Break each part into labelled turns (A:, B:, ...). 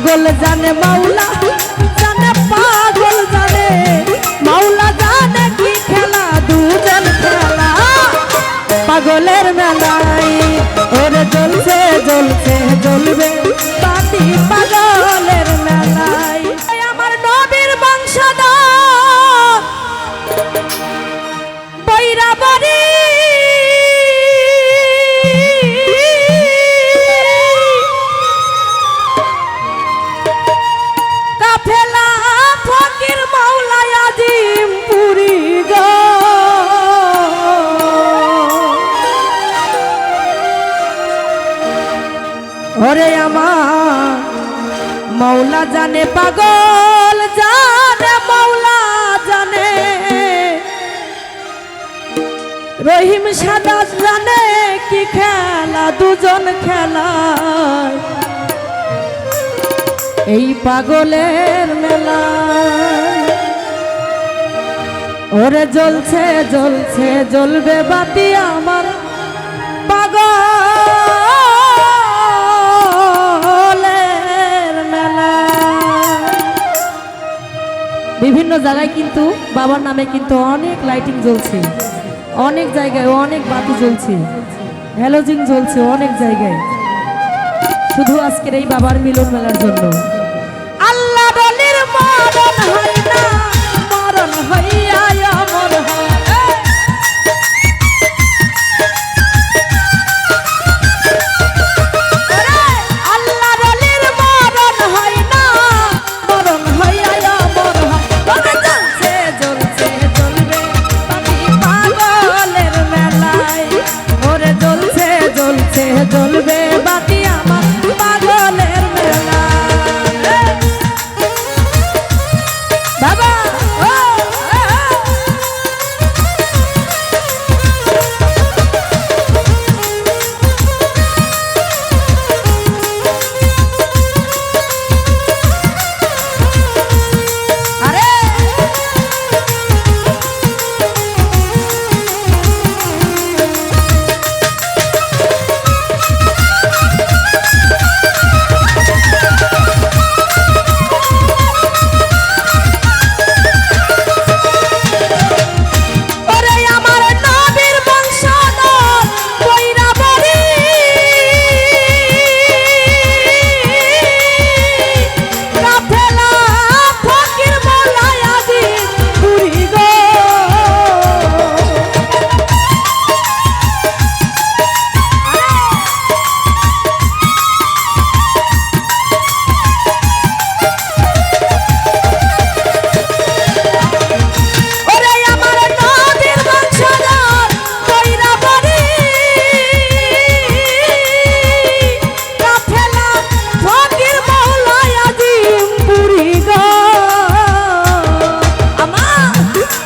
A: পাগল জানে মাওলা জানে পাগল জানে মাওলা জানে কি খেলা দুজন খেলা পাগলের মেলায় ওরে জ্বলছে জ্বলছে জ্বলবে বাতি পাগলের মেলায় আমার নবীর বংশধর বৈরাবরী কাফেলা ফকির মাওলা আজিমপুরি গো ওরে আমার মাওলা জানে পাগল জানে মাওলা জানে রহিম সাদা জানে কি খেলা দুজন খেলা এই পাগলের মেলা ওরে জ্বলছে জ্বলছে জ্বলবে বাতি আমার পাগলের মেলা বিভিন্ন জায়গায় কিন্তু বাবার নামে কিন্তু অনেক লাইটিং জ্বলছে অনেক জায়গায় অনেক বাতি জ্বলছে হ্যালোজিন জ্বলছে অনেক জায়গায় শুধু আজকের এই বাবার মিলন মেলার জন্য আল্লাহ বলির মরণ হয় না মরণ হইয়া অমর হয় আল্লাহ বলির মরণ হয় না মরণ হইয়া অমর হয় জ্বলছে জ্বলছে জ্বলবে বাতি পাগলের মেলায় ওরে জ্বলছে জ্বলছে জ্বলবে বাতি আমার পাগলের মেলা বাবা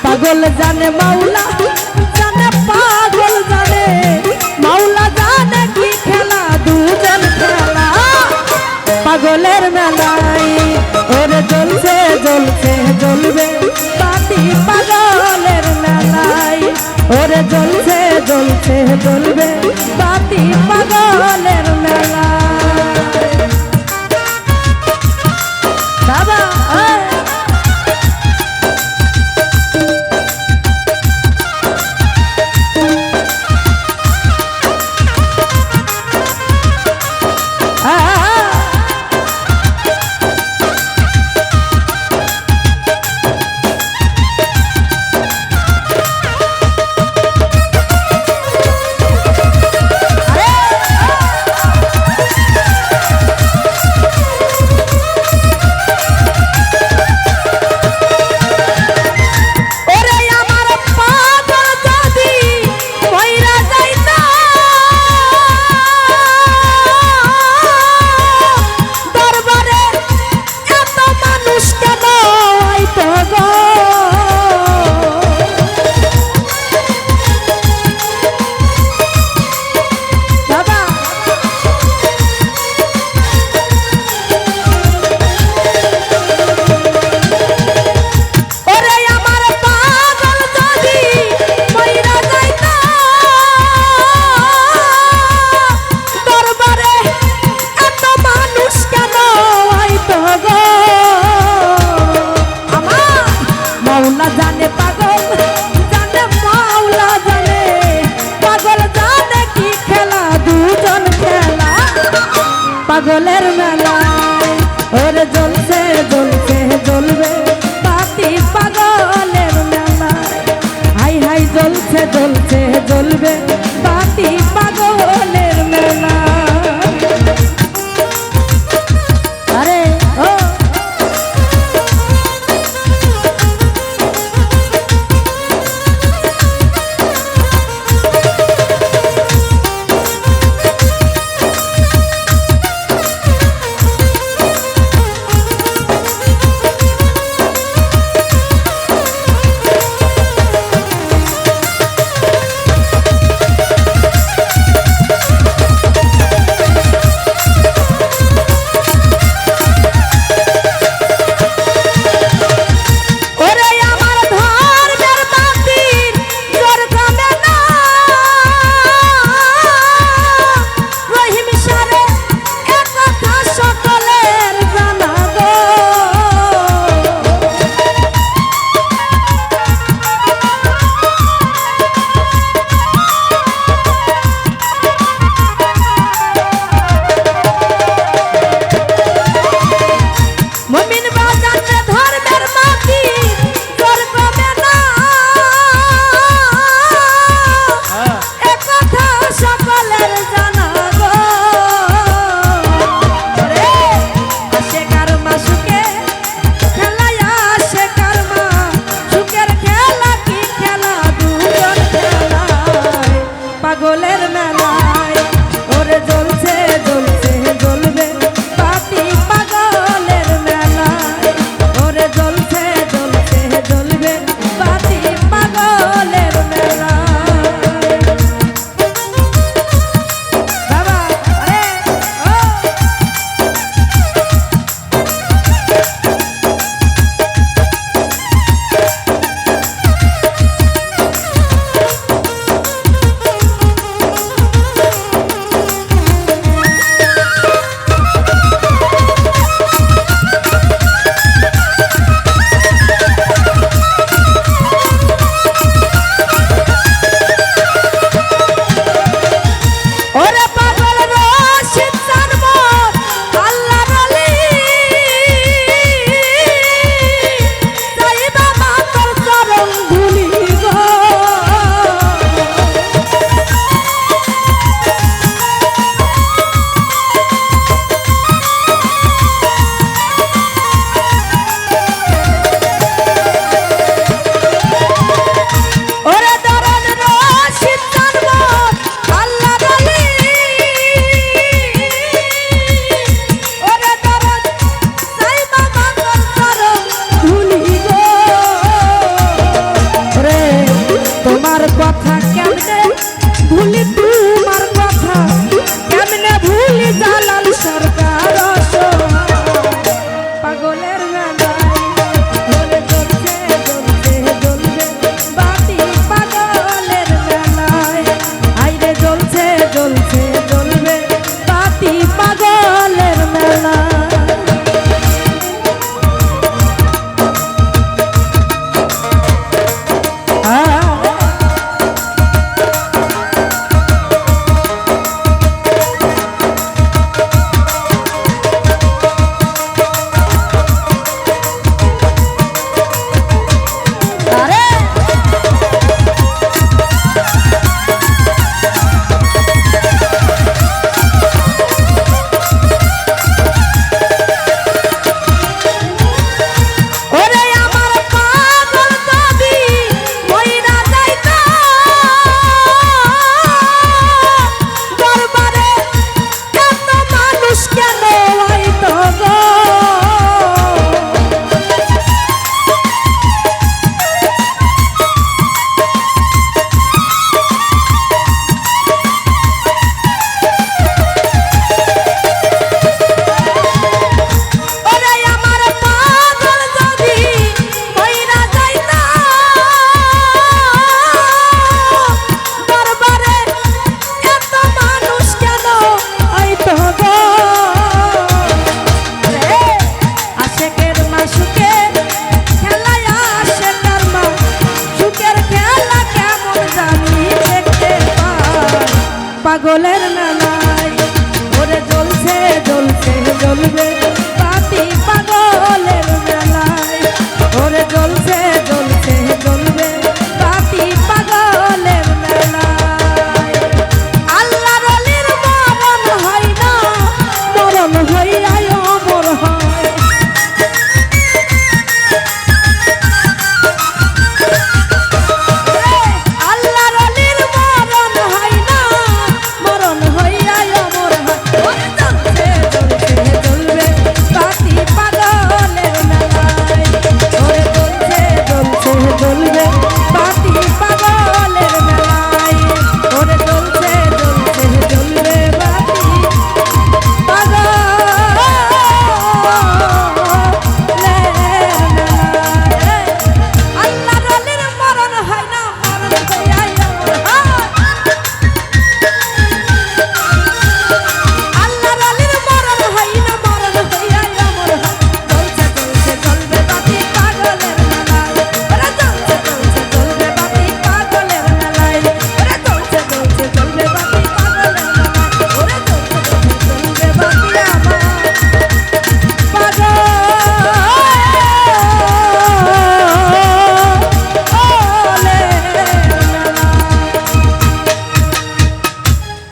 A: পাগল জানে মাওলা জানে পাগল জানে মাওলা জানে কি খেলা দুজন খেলা পাগলের মেলায় ওরে জ্বলছে জ্বলছে জ্বলবে বাতি পাগলের মেলায় ওরে জ্বলছে জ্বলছে জ্বলবে বাতি পাগলের মেলায় বাবা পাগলের